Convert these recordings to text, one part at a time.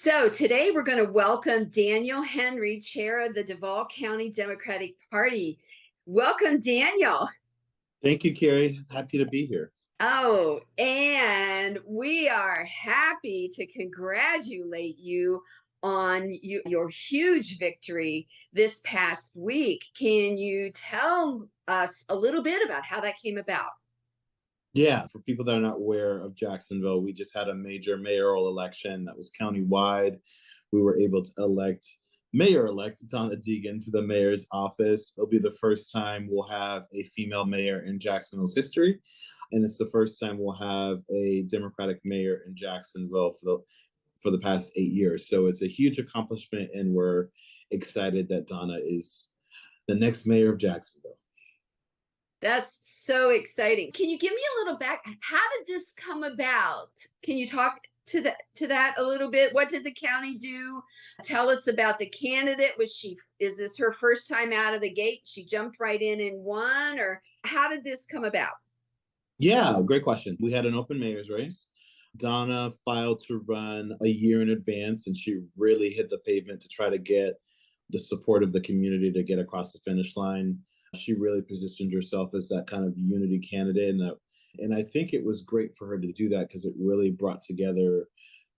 So today we're going to welcome Daniel Henry, chair of the Duval County Democratic Party. Welcome, Daniel. Thank you, Keri. Happy to be here. Oh, and we are happy to congratulate you on your huge victory this past week. Can you tell us a little bit about how that came about? Yeah, for people that are not aware of Jacksonville, we just had a major mayoral election that was countywide. We were able to elect Mayor-elect Donna Deegan to the mayor's office. It'll be the first time we'll have a female mayor in Jacksonville's history. And it's the first time we'll have a Democratic mayor in Jacksonville for the past 8 years. So it's a huge accomplishment, and we're excited that Donna is the next mayor of Jacksonville. That's so exciting. Can you give me a little back? How did this come about? Can you talk to that a little bit? What did the county do? Tell us about the candidate. Is this her first time out of the gate? She jumped right in and won, or how did this come about? Yeah, great question. We had an open mayor's race. Donna filed to run a year in advance, and she really hit the pavement to try to get the support of the community to get across the finish line. She really positioned herself as that kind of unity candidate, and I think it was great for her to do that because it really brought together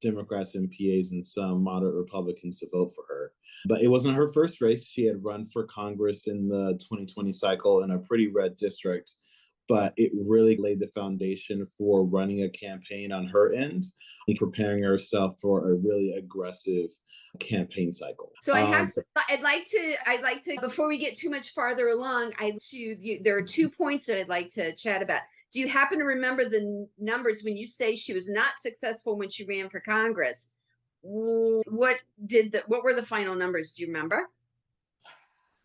Democrats, MPAs, and some moderate Republicans to vote for her. But it wasn't her first race. She had run for Congress in the 2020 cycle in a pretty red district, but it really laid the foundation for running a campaign on her end and preparing herself for a really aggressive campaign cycle. So I'd like to, before we get too much farther along, there are 2 points that I'd like to chat about. Do you happen to remember the numbers when you say she was not successful when she ran for Congress? What were the final numbers? Do you remember?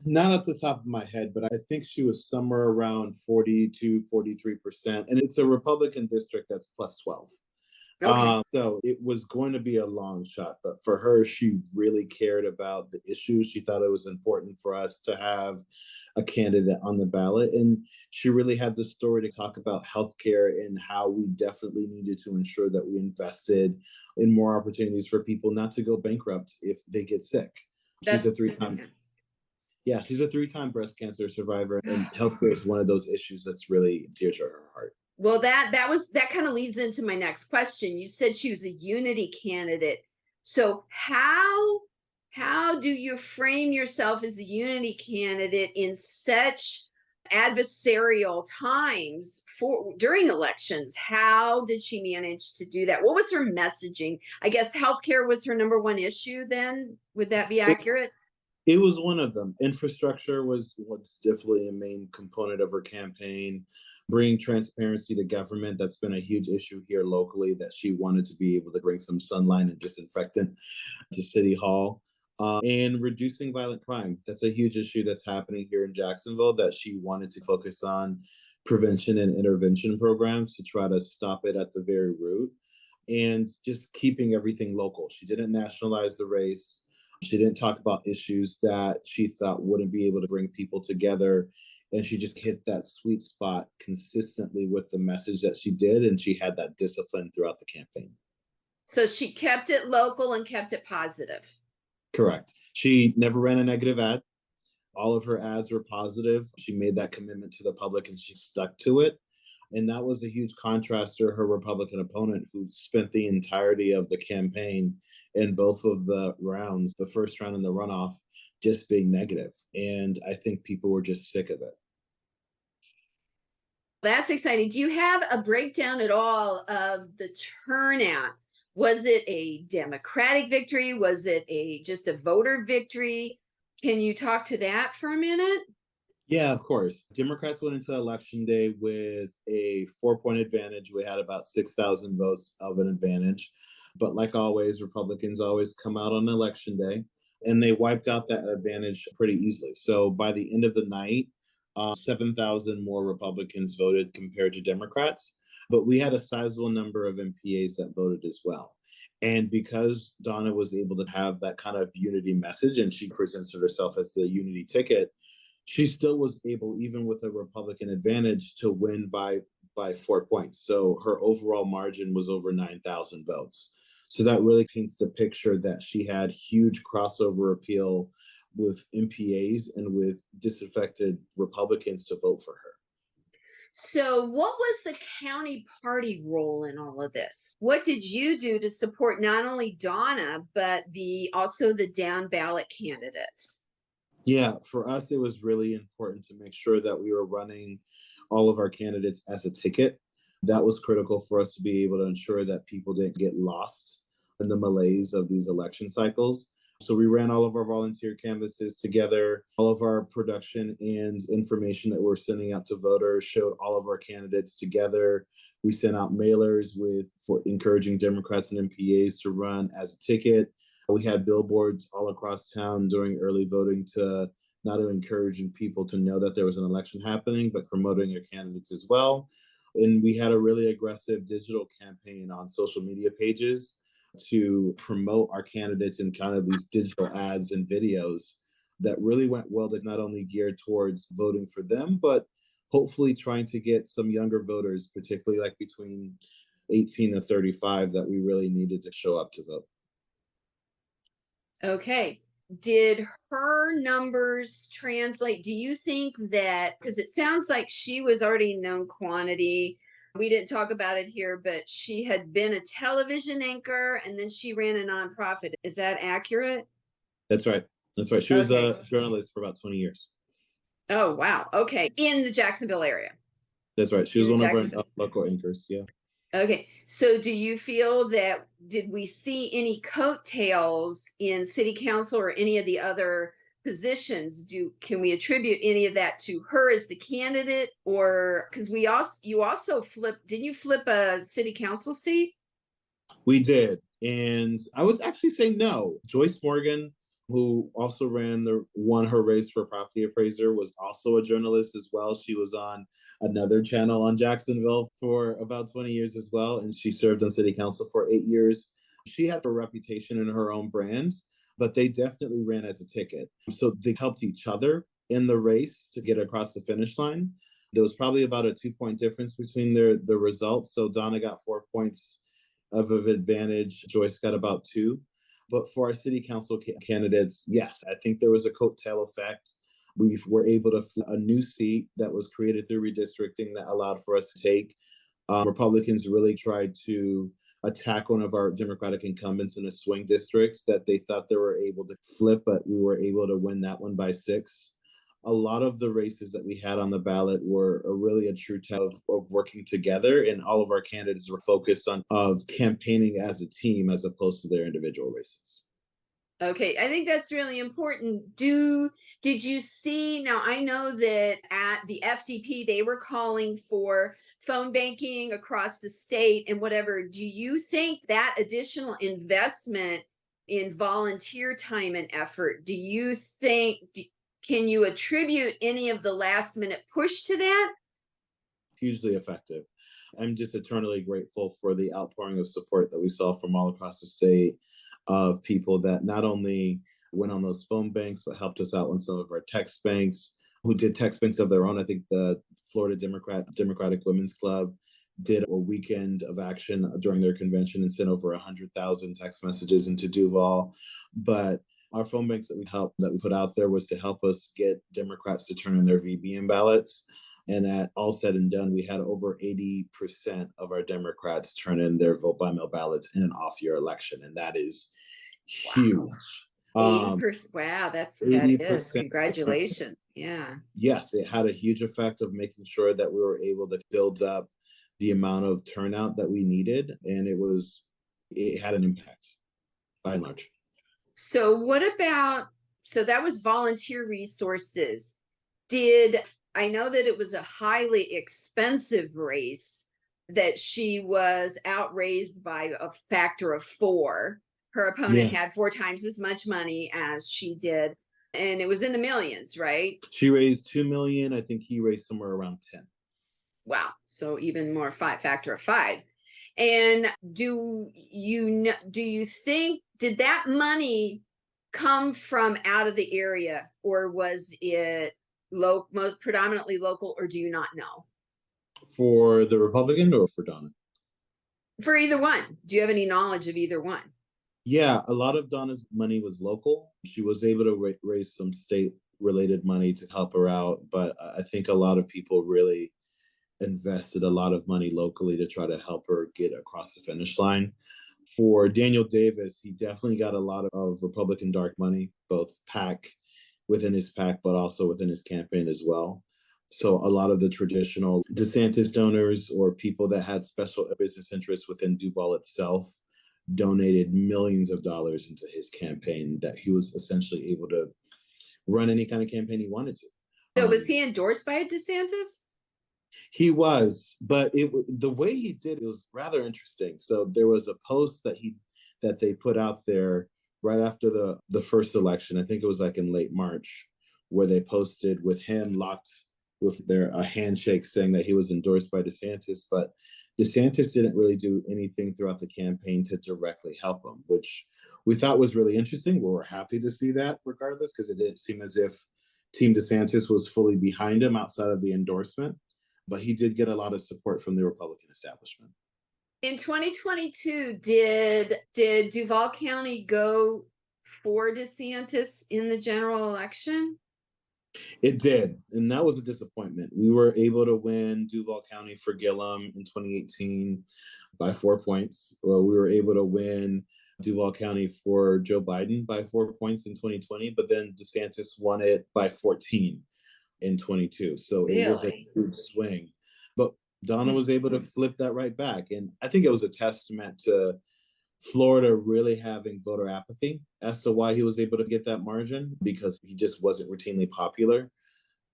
Not at the top of my head, but I think she was somewhere around 42, 43%. And it's a Republican district that's plus 12. Okay. So it was going to be a long shot, but for her, she really cared about the issues. She thought it was important for us to have a candidate on the ballot. And she really had the story to talk about healthcare and how we definitely needed to ensure that we invested in more opportunities for people not to go bankrupt if they get sick. She's a three-time Yeah, she's a three-time breast cancer survivor, and healthcare is one of those issues that's really dear to her heart. Well, that kind of leads into my next question. You said she was a unity candidate. So how do you frame yourself as a unity candidate in such adversarial times for during elections? How did she manage to do that? What was her messaging? I guess healthcare was her number one issue then. Would that be accurate? It was one of them. Infrastructure was definitely a main component of her campaign. Bringing transparency to government, that's been a huge issue here locally, that she wanted to be able to bring some sunlight and disinfectant to City Hall. And reducing violent crime. That's a huge issue that's happening here in Jacksonville that she wanted to focus on prevention and intervention programs to try to stop it at the very root and just keeping everything local. She didn't nationalize the race. She didn't talk about issues that she thought wouldn't be able to bring people together. And she just hit that sweet spot consistently with the message that she did. And she had that discipline throughout the campaign. So she kept it local and kept it positive. Correct. She never ran a negative ad. All of her ads were positive. She made that commitment to the public and she stuck to it. And that was a huge contrast to her Republican opponent, who spent the entirety of the campaign in both of the rounds, the first round and the runoff, just being negative. And I think people were just sick of it. That's exciting. Do you have a breakdown at all of the turnout? Was it a Democratic victory? Was it just a voter victory? Can you talk to that for a minute? Yeah, of course. Democrats went into election day with a 4-point advantage. We had about 6,000 votes of an advantage. But like always, Republicans always come out on election day, and they wiped out that advantage pretty easily. So by the end of the night, 7,000 more Republicans voted compared to Democrats. But we had a sizable number of MPAs that voted as well. And because Donna was able to have that kind of unity message, and she presented herself as the unity ticket, she still was able, even with a Republican advantage, to win by 4 points. So her overall margin was over 9,000 votes. So that really paints the picture that she had huge crossover appeal with MPAs and with disaffected Republicans to vote for her. So, what was the county party role in all of this? What did you do to support not only Donna, but also the down ballot candidates? Yeah, for us, it was really important to make sure that we were running all of our candidates as a ticket. That was critical for us to be able to ensure that people didn't get lost in the malaise of these election cycles. So we ran all of our volunteer canvases together. All of our production and information that we're sending out to voters showed all of our candidates together. We sent out mailers for encouraging Democrats and MPAs to run as a ticket. We had billboards all across town during early voting to not only encouraging people to know that there was an election happening, but promoting your candidates as well. And we had a really aggressive digital campaign on social media pages to promote our candidates in kind of these digital ads and videos that really went well, that not only geared towards voting for them, but hopefully trying to get some younger voters, particularly like between 18 to 35, that we really needed to show up to vote. Okay. Did her numbers translate? Do you think that, because it sounds like she was already known quantity. We didn't talk about it here, but she had been a television anchor and then she ran a nonprofit. Is that accurate? That's right. That's right. She was Okay. a journalist for about 20 years. Oh, wow. Okay. In the Jacksonville area. That's right. She was In one of our Jacksonville. local anchors. Yeah. Okay. So do you feel that, did we see any coattails in city council or any of the other positions? Can we attribute any of that to her as the candidate? Or because you also didn't you flip a city council seat? We did. And I would actually say no. Joyce Morgan, who also won her race for property appraiser, was also a journalist as well. She was on another channel on Jacksonville for about 20 years as well. And she served on city council for 8 years. She had a reputation in her own brand, but they definitely ran as a ticket. So they helped each other in the race to get across the finish line. There was probably about a 2-point difference between the results. So Donna got 4 points of advantage. Joyce got about 2. But for our city council candidates, yes, I think there was a coattail effect. We were able to a new seat that was created through redistricting that allowed for us to take. Republicans really tried to attack one of our Democratic incumbents in a swing districts that they thought they were able to flip, but we were able to win that one by 6. A lot of the races that we had on the ballot were really a true tale of working together, and all of our candidates were focused on of campaigning as a team as opposed to their individual races. Okay, I think that's really important. Did you see, now I know that at the FDP they were calling for phone banking across the state and whatever. Do you think that additional investment in volunteer time and effort, can you attribute any of the last minute push to that? Hugely effective. I'm just eternally grateful for the outpouring of support that we saw from all across the state, of people that not only went on those phone banks, but helped us out on some of our text banks, who did text banks of their own. I think the Florida Democratic Women's Club did a weekend of action during their convention and sent over 100,000 text messages into Duval. But our phone banks that we put out there was to help us get Democrats to turn in their VBM ballots. And at all said and done, we had over 80% of our Democrats turn in their vote by mail ballots in an off-year election, and that is huge. 80%. Wow, that is 80%. congratulations. Yeah. Yes, it had a huge effect of making sure that we were able to build up the amount of turnout that we needed, and it had an impact by and large. So that was volunteer resources. I know that it was a highly expensive race, that she was outraised by a factor of 4. Her opponent had 4 times as much money as she did, and it was in the millions, right? She raised 2 million. I think he raised somewhere around 10. Wow. So even more, factor of 5. And do you think, did that money come from out of the area, or was it most predominantly local, or do you not know? For the Republican or for Donna? For either one. Do you have any knowledge of either one? Yeah, a lot of Donna's money was local. She was able to raise some state related money to help her out, but I think a lot of people really invested a lot of money locally to try to help her get across the finish line. For Daniel Davis, he definitely got a lot of Republican dark money, both within his PAC, but also within his campaign as well. So a lot of the traditional DeSantis donors or people that had special business interests within Duval itself donated millions of dollars into his campaign that he was essentially able to run any kind of campaign he wanted to. So was he endorsed by DeSantis? He was, but the way he did it was rather interesting. So there was a post that they put out there right after the first election. I think it was like in late March, where they posted with him locked with a handshake saying that he was endorsed by DeSantis, but DeSantis didn't really do anything throughout the campaign to directly help him, which we thought was really interesting. We were happy to see that regardless, because it didn't seem as if Team DeSantis was fully behind him outside of the endorsement, but he did get a lot of support from the Republican establishment. In 2022, did Duval County go for DeSantis in the general election? It did, and that was a disappointment. We were able to win Duval County for Gillum in 2018 by 4 points, or we were able to win Duval County for Joe Biden by 4 points in 2020, but then DeSantis won it by 14 in 22. So it was a huge swing. But Donna was able to flip that right back. And I think it was a testament to Florida really having voter apathy as to why he was able to get that margin, because he just wasn't routinely popular.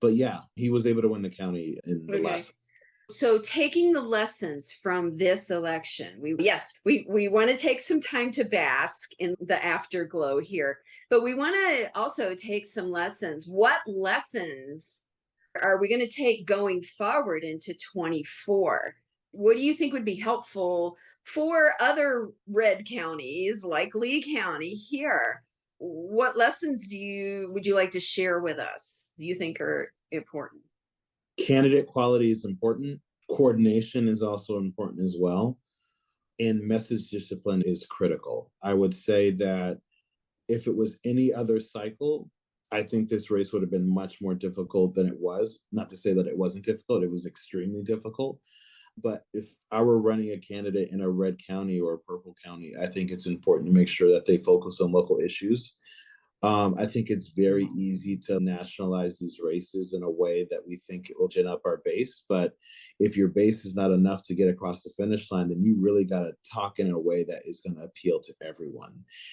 But yeah, he was able to win the county in the last. So taking the lessons from this election, we want to take some time to bask in the afterglow here, but we want to also take some lessons. What lessons are we going to take going forward into 24? What do you think would be helpful for other red counties like Lee County here? What lessons would you like to share with us, do you think are important? Candidate quality is important. Coordination is also important as well. And message discipline is critical. I would say that if it was any other cycle, I think this race would have been much more difficult than it was. Not to say that it wasn't difficult, it was extremely difficult. But if I were running a candidate in a red county or a purple county, I think it's important to make sure that they focus on local issues. I think it's very easy to nationalize these races in a way that we think it will gin up our base. But if your base is not enough to get across the finish line, then you really got to talk in a way that is going to appeal to everyone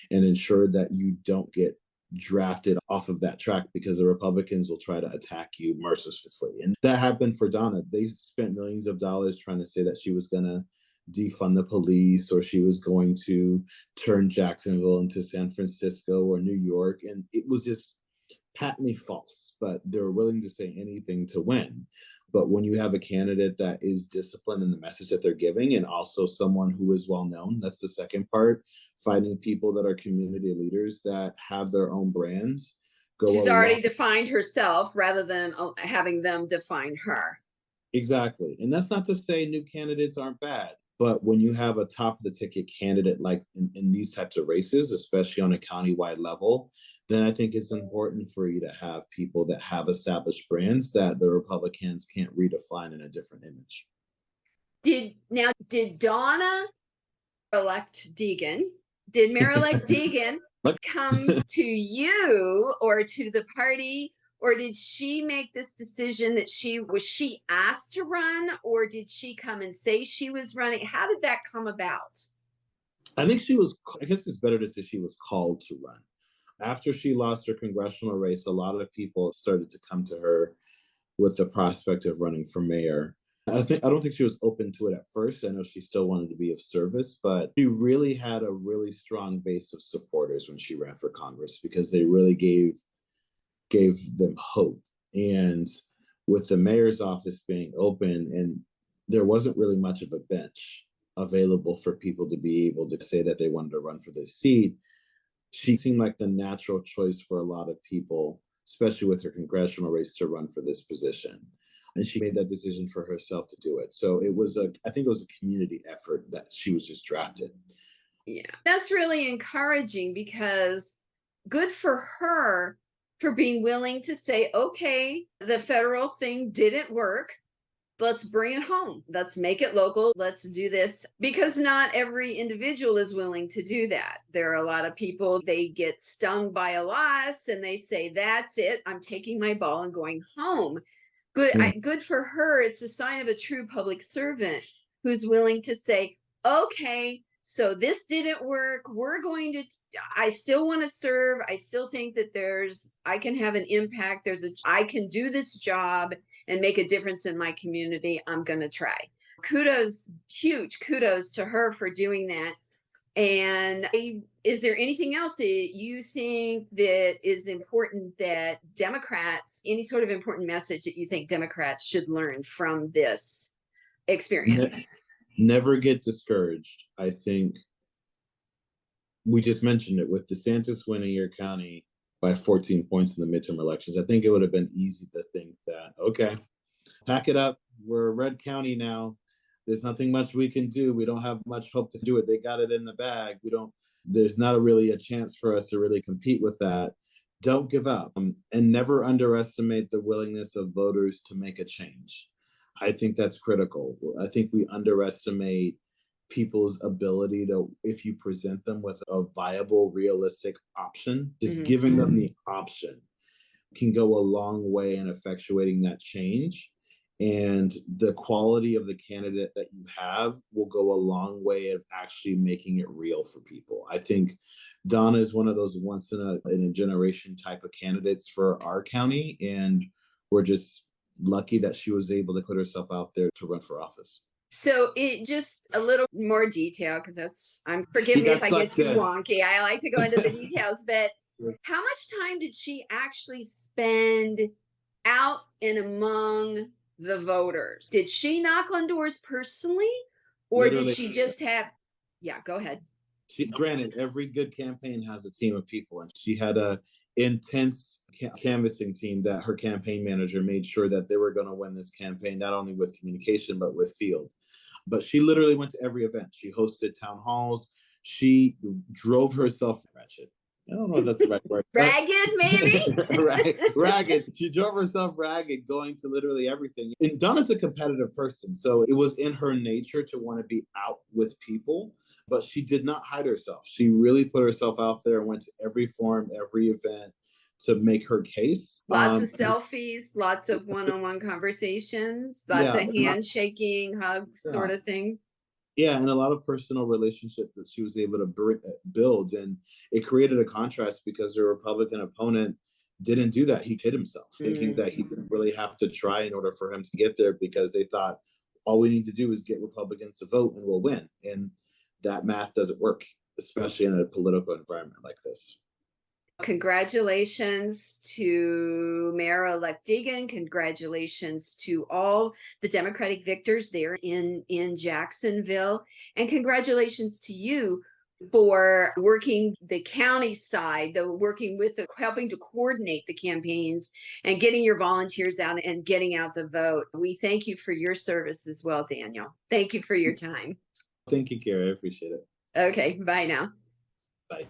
and ensure that you don't get drafted off of that track, because the Republicans will try to attack you mercilessly. And that happened for Donna. They spent millions of dollars trying to say that she was going to defund the police, or she was going to turn Jacksonville into San Francisco or New York. And it was just patently false, but they were willing to say anything to win. But when you have a candidate that is disciplined in the message that they're giving, and also someone who is well known, that's the second part, finding people that are community leaders that have their own brands. She's already defined herself rather than having them define her. Exactly. And that's not to say new candidates aren't bad. But when you have a top of the ticket candidate like in these types of races, especially on a countywide level, then I think it's important for you to have people that have established brands that the Republicans can't redefine in a different image. Did Donna elect Deegan? Did Mayor-elect Deegan come to you or to the party, or did she make this decision that was she asked to run, or did she come and say she was running? How did that come about? I guess it's better to say she was called to run. After she lost her congressional race, a lot of people started to come to her with the prospect of running for mayor. I don't think she was open to it at first. I know she still wanted to be of service, but she really had a really strong base of supporters when she ran for Congress, because they really gave them hope. And with the mayor's office being open, and there wasn't really much of a bench available for people to be able to say that they wanted to run for this seat, she seemed like the natural choice for a lot of people, especially with her congressional race, to run for this position. And she made that decision for herself to do it. So I think it was a community effort that she was just drafted. Yeah, that's really encouraging because good for her for being willing to say, okay, the federal thing didn't work. Let's bring it home. Let's make it local. Let's do this because not every individual is willing to do that. There are a lot of people, they get stung by a loss and they say, that's it. I'm taking my ball and going home. Good, good for her. It's a sign of a true public servant who's willing to say, okay, so this didn't work. I still want to serve. I still think that I can have an impact. I can do this job and make a difference in my community. I'm going to try. Kudos, huge kudos to her for doing that. And is there anything else that you think that is important that Democrats, any sort of important message that you think Democrats should learn from this experience? Never get discouraged. I think we just mentioned it with DeSantis winning your county by 14 points in the midterm elections. I think it would have been easy to think that, okay, pack it up. We're a red county now. There's nothing much we can do. We don't have much hope to do it. They got it in the bag. There's not really a chance for us to really compete with that. Don't give up, and never underestimate the willingness of voters to make a change. I think that's critical. I think we underestimate people's ability to, if you present them with a viable, realistic option, just giving them the option can go a long way in effectuating that change. And the quality of the candidate that you have will go a long way of actually making it real for people. I think Donna is one of those once in a generation type of candidates for our county. And we're just lucky that she was able to put herself out there to run for office. So it just a little more detail, because forgive me if I get too wonky. I like to go into the details, but how much time did she actually spend out and among the voters? Did she knock on doors personally, or did she just have, go ahead. Granted, every good campaign has a team of people, and she had a intense canvassing team that her campaign manager made sure that they were going to win this campaign, not only with communication, but with field. But she literally went to every event. She hosted town halls. She drove herself wretched. I don't know if that's the right word. Ragged, maybe? Right, ragged. She drove herself ragged going to literally everything. And Donna's a competitive person, so it was in her nature to want to be out with people, but she did not hide herself. She really put herself out there and went to every forum, every event to make her case. Lots of selfies, lots of one-on-one conversations, lots of handshaking, hugs, sort of thing. Yeah, and a lot of personal relationships that she was able to build. And it created a contrast because the Republican opponent didn't do that. He hid himself, thinking that he didn't really have to try in order for him to get there, because they thought all we need to do is get Republicans to vote and we'll win. And that math doesn't work, especially in a political environment like this. Congratulations to Mayor-elect Deegan. Congratulations to all the Democratic victors there in Jacksonville. And congratulations to you for working the county side, helping to coordinate the campaigns and getting your volunteers out and getting out the vote. We thank you for your service as well, Daniel. Thank you for your time. Thank you, Keri. I appreciate it. Okay, bye now. Bye.